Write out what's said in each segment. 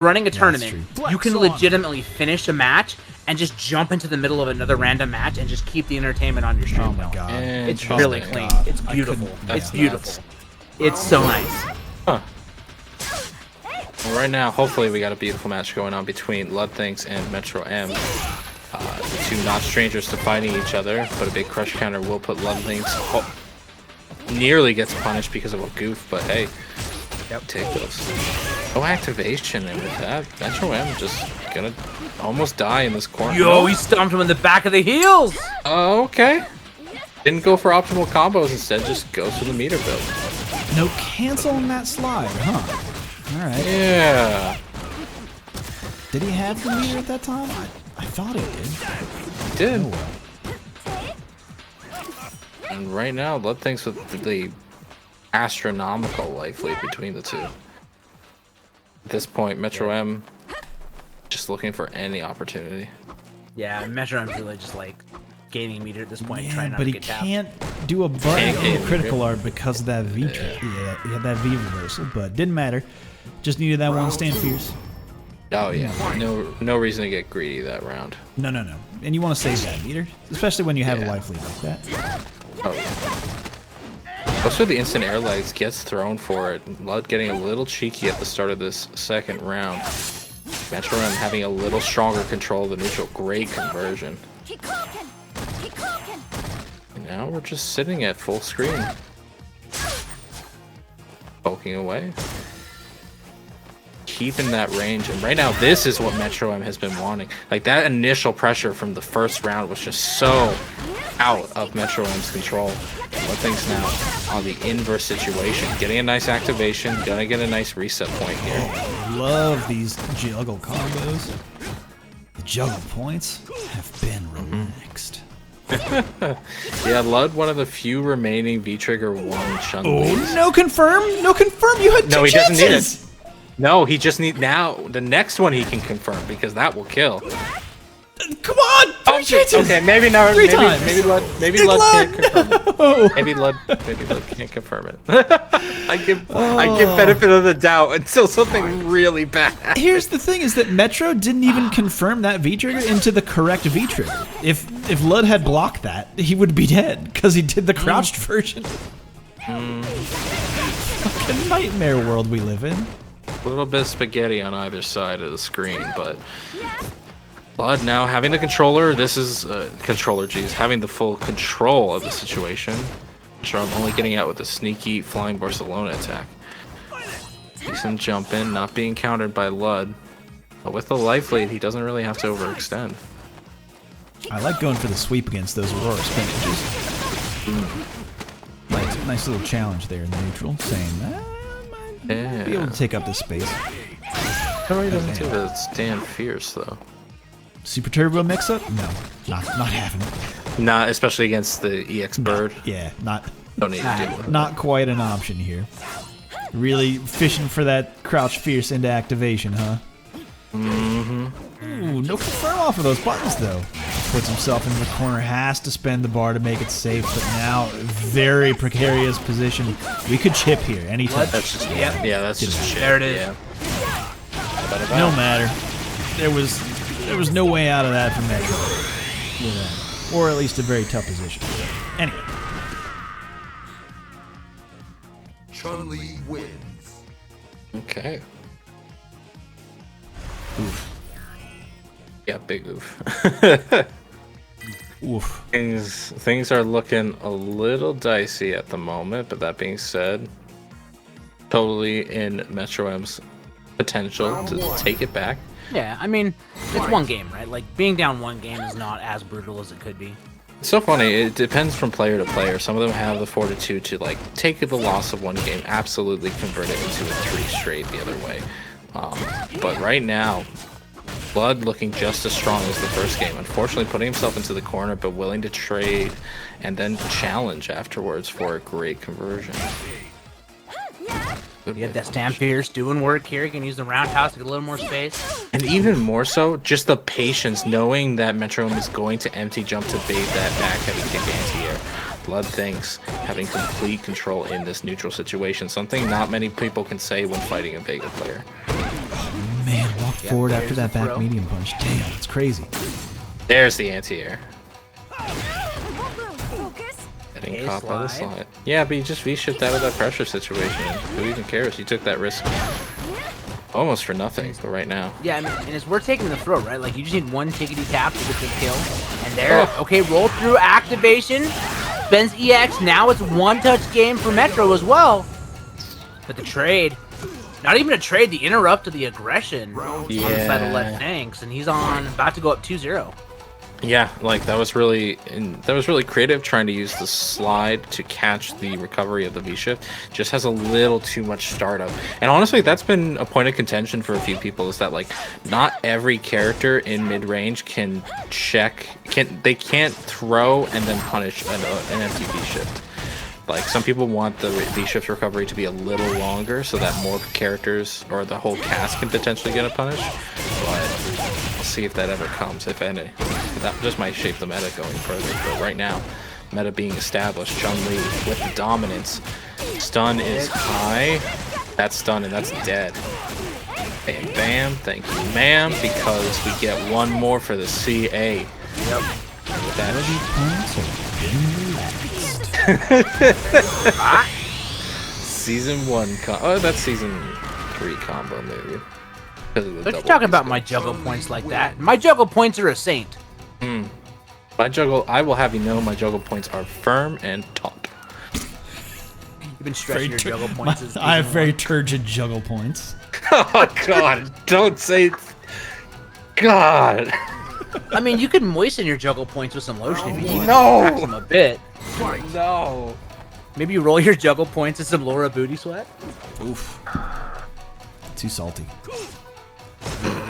running a tournament, you can legitimately finish a match and just jump into the middle of another random match and just keep the entertainment on your stream. Oh my god. It's really clean. It's beautiful. It's beautiful. It's so nice. Huh. Well, right now, hopefully we got a beautiful match going on between Ludthinks and MetroM. The two not strangers to fighting each other, but a big crush counter will put Ludthinks nearly gets punished because of a goof, but hey, take those. No activation, and with that, MetroM just gonna almost die in this corner. Yo, he stomped him in the back of the heels! Oh, okay. Didn't go for optimal combos, instead just goes for the meter build. No cancel on that slide, huh? Alright. Yeah. Did he have the meter at that time? I thought he did. He did. Oh, well. And right now, Ludthinks with the astronomical life lead between the two. At this point, MetroM just looking for any opportunity. Yeah, MetroM's really just like gaining meter at this point, trying not but to he get tapped. can't do a button in the critical art because of that V trick. Yeah, he had that V reversal, but didn't matter. Just needed that one stand fierce. Oh yeah, no reason to get greedy that round. No. And you want to save that meter, especially when you have a life lead like that. Oh yeah. Also, the instant air legs gets thrown for it. Lud getting a little cheeky at the start of this second round. MetroM having a little stronger control of the neutral. Great conversion. And now we're just sitting at full screen. Poking away. Keeping that range. And right now, this is what MetroM has been wanting. Like, that initial pressure from the first round was just so out of MetroM's control. Ludthinks now on the inverse situation. Getting a nice activation. Gonna get a nice reset point here. Oh, love these juggle combos. The juggle points have been relaxed. Yeah, Lud, one of the few remaining V-Trigger 1 Chun-Li. Oh, no confirm! No confirm! You had two he chances! doesn't need it. No, he just need now. The next one he can confirm because that will kill. Come on! Three chances! Okay, maybe not. Three times. Maybe Lud can't confirm it. Maybe Lud can't confirm it. I give benefit of the doubt until something really bad. Here's the thing: is that Metro didn't even confirm that V trigger into the correct V trigger. If Lud had blocked that, he would be dead because he did the crouched version. Fucking nightmare world we live in. A little bit of spaghetti on either side of the screen, but Lud now having the controller. This is having the full control of the situation. Sure, I'm only getting out with a sneaky flying Barcelona attack. Decent jump in, not being countered by Lud. But with the life lead, he doesn't really have to overextend. I like going for the sweep against those Aurora spinaches. Nice little challenge there in the neutral, saying be able to take up this space. No, he doesn't do that. Stand fierce though. Super turbo mix-up? No, not having it. Not especially against the EX bird. Yeah, not. Don't need to do it. Not quite an option here. Really fishing for that crouch fierce into activation, huh? Mm-hmm. Ooh, no confirm off of those buttons though. Puts himself in the corner, has to spend the bar to make it safe, but now very precarious position. We could chip here anytime. That's just that's just chip. There it is. Yeah. No matter. There was no way out of that for Metro. Or at least a very tough position. Anyway. Chun-Li wins. Okay. Oof. Yeah, big oof. Oof. Things are looking a little dicey at the moment, but that being said, totally in MetroM's potential to take it back. Yeah, I mean, it's one game, right? Like, being down one game is not as brutal as it could be. It's so funny. It depends from player to player. Some of them have the fortitude to, like, take the loss of one game, absolutely convert it into a 3 straight the other way. But right now, Lud looking just as strong as the first game. Unfortunately, putting himself into the corner, but willing to trade and then challenge afterwards for a great conversion. You have that stand fierce doing work here. You can use the roundhouse to get a little more space. And even more so, just the patience, knowing that MetroM is going to empty jump to bait that back heavy kick anti-air. Ludthinks having complete control in this neutral situation, something not many people can say when fighting a Vega player. Man, forward after there's that the back throw. medium punch. Damn, it's crazy. There's the anti-air. Getting Okay, caught by the slide. slide. Yeah, but you just V-shipped out of that pressure situation. Who even cares? You took that risk almost for nothing, but right now. Yeah, I mean, and it's we're taking the throw, right? Like, you just need one tickety tap to get the kill. And there, okay, roll through activation. Spends EX. Now it's one-touch game for Metro as well. But the trade, not even a trade, the interrupt to the aggression on the side of Ludthinks, and he's on about to go up 2-0. Yeah, like that was really creative, trying to use the slide to catch the recovery of the V-shift. Just has a little too much startup, and honestly, that's been a point of contention for a few people. Is that like not every character in mid-range can they can't throw and then punish an empty V-shift. Like some people want the V-shift recovery to be a little longer so that more characters or the whole cast can potentially get a punish, but we'll see if that ever comes, if any. That just might shape the meta going further, but right now, meta being established, Chun-Li with the dominance. Stun is high. That's stun and that's dead. Bam, bam, thank you, ma'am, because we get one more for the CA. Yep. With that. Season 1 oh, that's season 3 combo maybe. Don't you talking about my juggle points like that? My juggle points are a saint. I will have you know my juggle points are firm and taut. You've been stretching your juggle points. As I have season very one. turgid juggle points. Oh god, don't say God. I mean, you could moisten your juggle points with some lotion if you need to No. relax them a bit. No. Maybe you roll your juggle points in some Laura booty sweat. Oof. Too salty.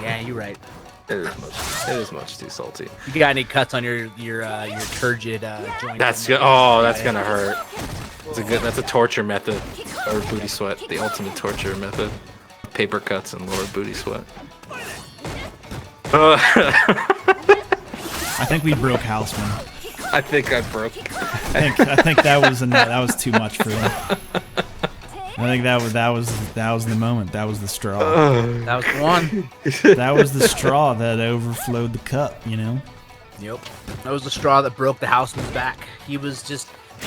Yeah, you're right. It is much too salty. You got any cuts on your turgid joint? That's good. Oh, that's gonna hurt. That's a torture method. Or booty sweat, the ultimate torture method. Paper cuts and lower booty sweat. I think we broke Houseman. I think I broke. I think that was too much for him. I think that was the moment. That was the straw. That was the one. That was the straw that overflowed the cup. You know. Yep. That was the straw that broke the houseman's back.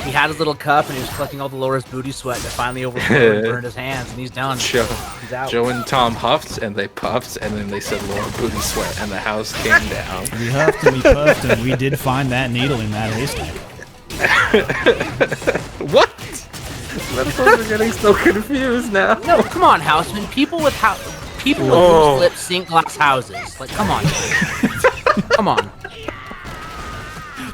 He had his little cup and he was collecting all the Laura's booty sweat that finally overflowed and burned his hands, and he's done. He's out. Joe and Tom huffed and they puffed and then they said Laura booty sweat and the house came down. We huffed and we puffed and we did find that needle in that haystack. What? We're getting so confused now. No, come on, houseman. People with loose lips sink glass houses. Like, come on. Come on.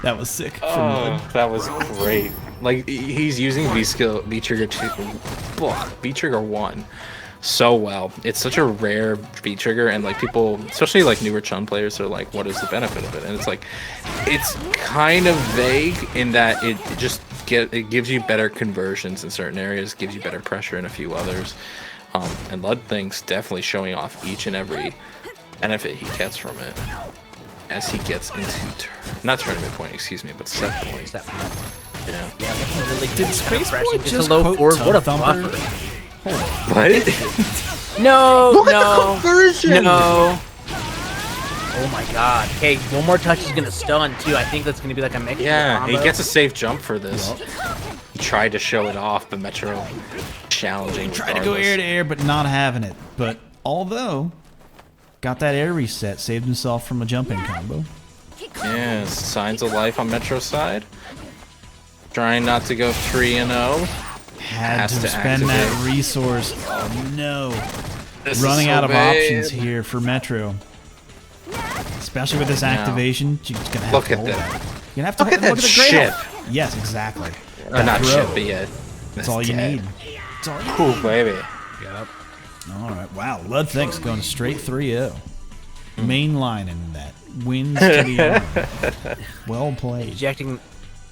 That was sick. That was great. Like he's using V trigger 2, V trigger 1 so well. It's such a rare V trigger, and like people, especially like newer Chun players, are like, what is the benefit of it? And it's like, it's kind of vague in that it gives you better conversions in certain areas, gives you better pressure in a few others. And Ludthinks definitely showing off each and every benefit he gets from it as he gets into not tournament point, excuse me, but set point. Yeah. Did Space Boy Just just a low quote forward. What a Thumper? buffer. What? No, Look no, at the conversion! no. Oh my god. Okay, one more touch is gonna stun too. I think that's gonna be like a mix. Yeah, combo. he gets a safe jump for this. He tried to show it off, but Metro challenging. Tried to go air to air, but not having it. But although got that air reset, saved himself from a jump-in combo. Yeah, signs of life on Metro's side. Trying not to go 3-0. Had to Has to spend activate. that resource. Oh no. This Running is so out of bad. options here for Metro. Especially with this activation, you're just gonna have Look to at hold that. it. You're gonna have to Look at hold that the gray ship. hole. Yes, exactly. Not throw. shit, but yeah. That's all you need. That's all you need. Cool, baby. Yep. All right. Wow. Ludthinks going straight 3-0. Mainlining that. Wins to the arm. Well played.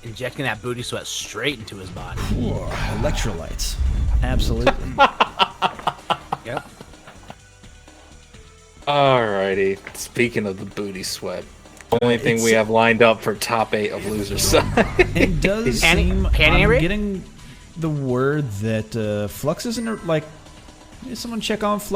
Injecting that booty sweat straight into his body. Whoa, electrolytes. Absolutely. Yep. Alrighty. Speaking of the booty sweat, only thing we have lined up for top 8 of loser side. It does seem Panty I'm raid? getting the word that Flux isn't like. Did someone check on Flux?